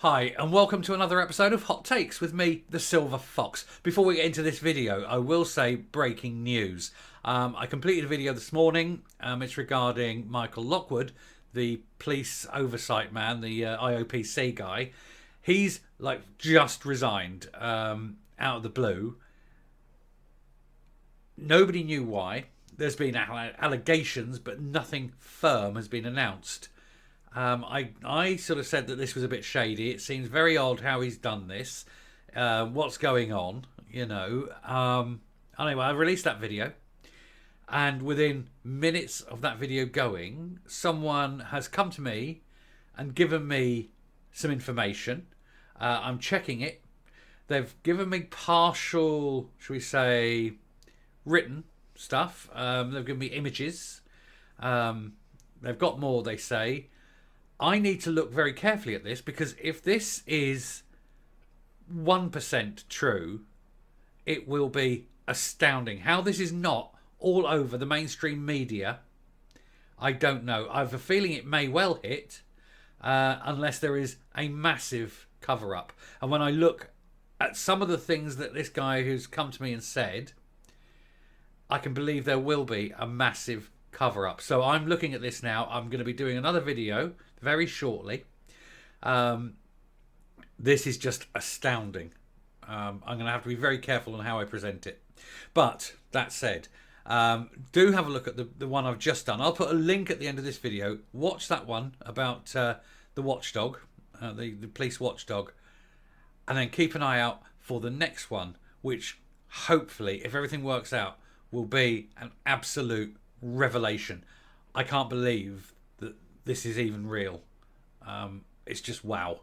Hi, and welcome to another episode of Hot Takes with me, the Silver Fox. Before we get into this video, I will say breaking news. I completed a video this morning. It's regarding Michael Lockwood, the police oversight man, the IOPC guy. He's just resigned out of the blue. Nobody knew why. There's been allegations, but nothing firm has been announced. I sort of said that this was a bit shady. It seems very odd how he's done this. What's going on, Anyway, I released that video. And within minutes of that video going, someone has come to me and given me some information. I'm checking it. They've given me partial, shall we say, written stuff. They've given me images. They've got more, they say. I need to look very carefully at this, because if this is 1% true, it will be astounding. How this is not all over the mainstream media, I don't know. I have a feeling it may well hit, unless there is a massive cover-up. And when I look at some of the things that this guy who's come to me and said, I can believe there will be a massive cover-up. So I'm looking at this now. I'm going to be doing another video very shortly. This is just astounding. I'm going to have to be very careful on how I present it. But that said, do have a look at the one I've just done. I'll put a link at the end of this video. Watch that one about the watchdog, the police watchdog, and then keep an eye out for the next one, which hopefully, if everything works out, will be an absolute revelation. I can't believe that this is even real. It's just wow.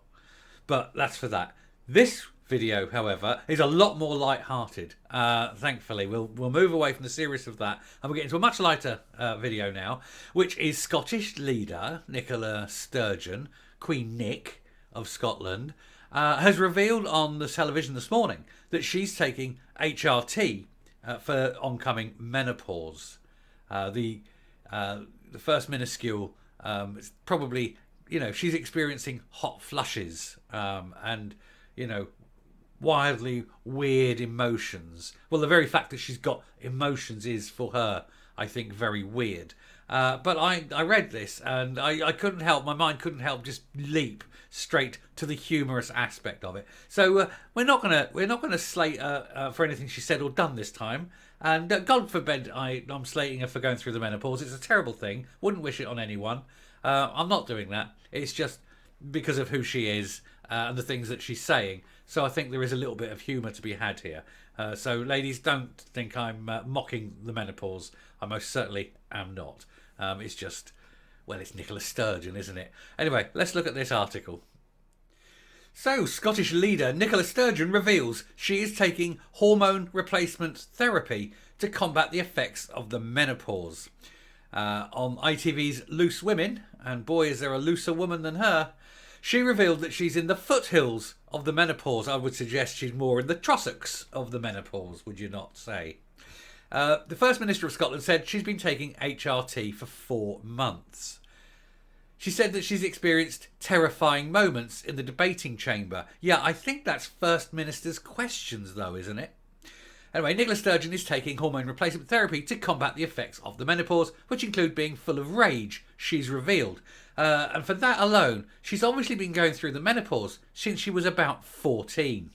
But that's for that. This video, however, is a lot more light-hearted. Thankfully, we'll move away from the serious of that, and we'll get into a much lighter video now, which is Scottish leader Nicola Sturgeon, Queen Nick of Scotland, has revealed on the television this morning that she's taking HRT for oncoming menopause. The first minuscule, it's probably, she's experiencing hot flushes and, wildly weird emotions. Well, the very fact that she's got emotions is, for her, I think, very weird. But I read this and I couldn't help, my mind couldn't help just leap straight to the humorous aspect of it. So we're not gonna slate her for anything she said or done this time. And God forbid I'm slating her for going through the menopause. It's a terrible thing. Wouldn't wish it on anyone. I'm not doing that. It's just because of who she is and the things that she's saying. So I think there is a little bit of humour to be had here. So ladies, don't think I'm mocking the menopause. I most certainly am not. It's just, well, it's Nicola Sturgeon, isn't it? Anyway, let's look at this article. So, Scottish leader Nicola Sturgeon reveals she is taking hormone replacement therapy to combat the effects of the menopause. On ITV's Loose Women, and boy is there a looser woman than her, she revealed that she's in the foothills of the menopause. I would suggest she's more in the Trossachs of the menopause, would you not say? The First Minister of Scotland said she's been taking HRT for 4 months. She said that she's experienced terrifying moments in the debating chamber. Yeah, I think that's First Minister's questions, though, isn't it? Anyway, Nicola Sturgeon is taking hormone replacement therapy to combat the effects of the menopause, which include being full of rage, she's revealed. And for that alone, she's obviously been going through the menopause since she was about 14.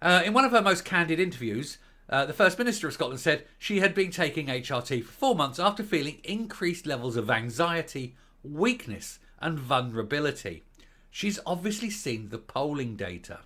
In one of her most candid interviews, the First Minister of Scotland said she had been taking HRT for 4 months after feeling increased levels of anxiety, weakness and vulnerability. She's obviously seen the polling data.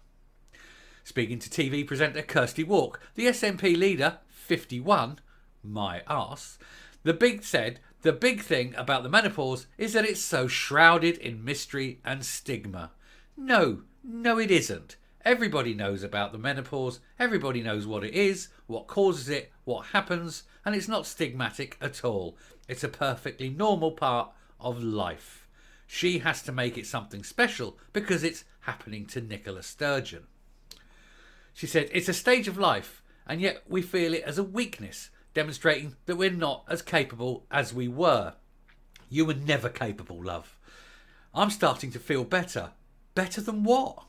Speaking to TV presenter Kirsty Walk, the SNP leader, 51, my arse, the big thing about the menopause is that it's so shrouded in mystery and stigma. No, it isn't. Everybody knows about the menopause, everybody knows what it is, what causes it, what happens, and it's not stigmatic at all. It's a perfectly normal part of life. She has to make it something special because it's happening to Nicola Sturgeon. She said, it's a stage of life, and yet we feel it as a weakness, demonstrating that we're not as capable as we were. You were never capable, love. I'm starting to feel better Better than what?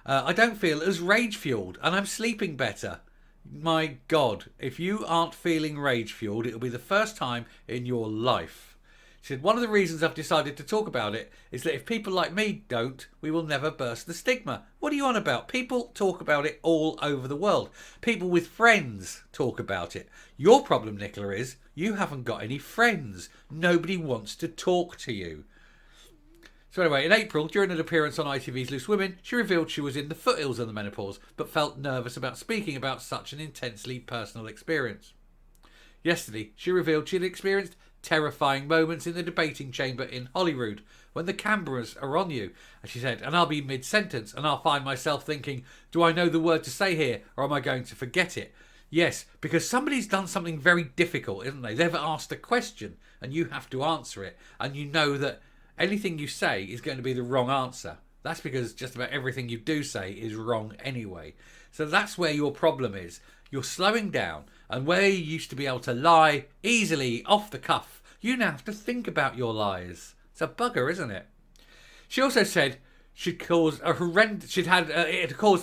I don't feel as rage-fueled and I'm sleeping better. My God, if you aren't feeling rage-fueled, it'll be the first time in your life. She said, one of the reasons I've decided to talk about it is that if people like me don't, we will never burst the stigma. What are you on about? People talk about it all over the world. People with friends talk about it. Your problem, Nicola, is you haven't got any friends. Nobody wants to talk to you. So anyway, in April, during an appearance on ITV's Loose Women, she revealed she was in the foothills of the menopause, but felt nervous about speaking about such an intensely personal experience. Yesterday, she revealed she had experienced terrifying moments in the debating chamber in Holyrood, when the cameras are on you. And she said, and I'll be mid-sentence, and I'll find myself thinking, do I know the word to say here, or am I going to forget it? Yes, because somebody's done something very difficult, isn't they? They've asked a question, and you have to answer it, and you know that anything you say is going to be the wrong answer. That's because just about everything you do say is wrong anyway. So that's where your problem is. You're slowing down, and where you used to be able to lie easily off the cuff, you now have to think about your lies. It's a bugger, isn't it? She also said it had caused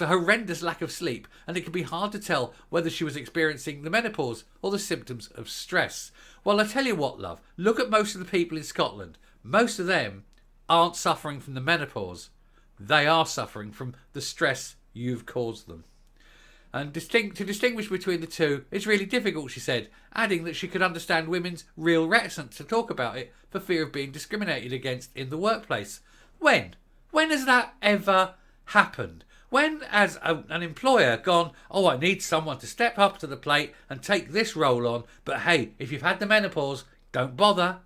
a horrendous lack of sleep, and it could be hard to tell whether she was experiencing the menopause or the symptoms of stress. Well, I tell you what, love, look at most of the people in Scotland. Most of them aren't suffering from the menopause. They are suffering from the stress you've caused them. And to distinguish between the two, it's really difficult, she said, adding that she could understand women's real reticence to talk about it for fear of being discriminated against in the workplace. When? When has that ever happened? When has an employer gone, oh, I need someone to step up to the plate and take this role on, but hey, if you've had the menopause, don't bother.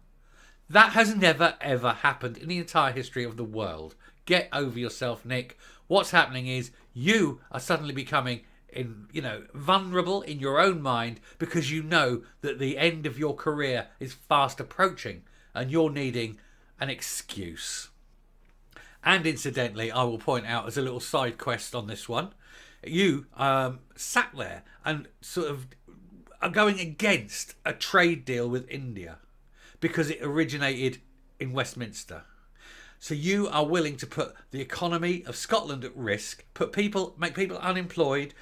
That has never, ever happened in the entire history of the world. Get over yourself, Nick. What's happening is you are suddenly becoming vulnerable in your own mind because you know that the end of your career is fast approaching and you're needing an excuse. And incidentally, I will point out as a little side quest on this one, you sat there and sort of are going against a trade deal with India because it originated in Westminster. So you are willing to put the economy of Scotland at risk, make people unemployed,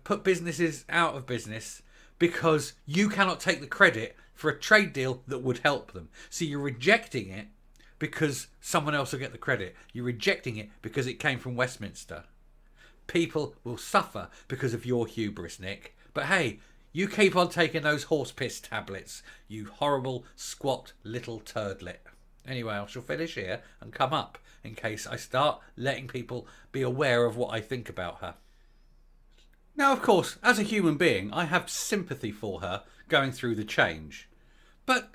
put businesses out of business because you cannot take the credit for a trade deal that would help them. So you're rejecting it because someone else will get the credit. You're rejecting it because it came from Westminster. People will suffer because of your hubris, Nick. But hey, you keep on taking those horse piss tablets, you horrible, squat little turdlet. Anyway, I shall finish here and come up in case I start letting people be aware of what I think about her. Now, of course, as a human being, I have sympathy for her going through the change. But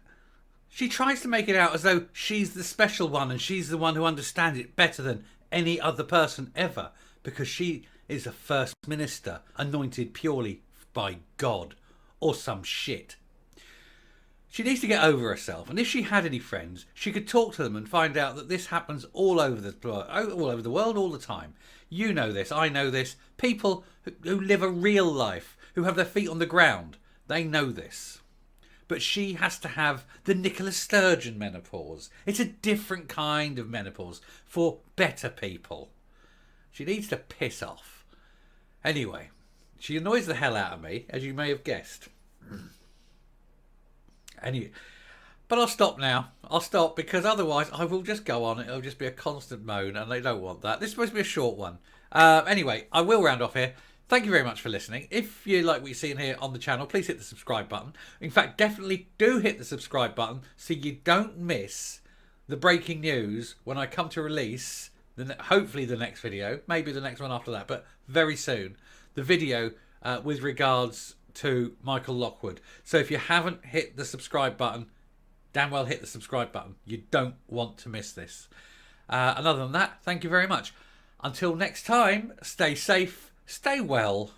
she tries to make it out as though she's the special one and she's the one who understands it better than any other person ever, because she is a First Minister anointed purely by God or some shit. She needs to get over herself, and if she had any friends, she could talk to them and find out that this happens all over the world all the time. You know this, I know this. People who live a real life, who have their feet on the ground, they know this. But she has to have the Nicola Sturgeon menopause. It's a different kind of menopause for better people. She needs to piss off. Anyway, she annoys the hell out of me, as you may have guessed. But I'll stop now. I'll stop because otherwise I will just go on. It'll just be a constant moan and they don't want that. This is supposed to be a short one. Anyway, I will round off here. Thank you very much for listening. If you like what you're seeing here on the channel, please hit the subscribe button. In fact, definitely do hit the subscribe button so you don't miss the breaking news when I come to release, hopefully the next video, maybe the next one after that, but very soon, the video with regards to Michael Lockwood. So if you haven't hit the subscribe button, damn well hit the subscribe button. You don't want to miss this. And other than that, thank you very much. Until next time, stay safe, stay well.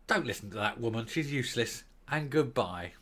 Don't listen to that woman. She's useless. And goodbye.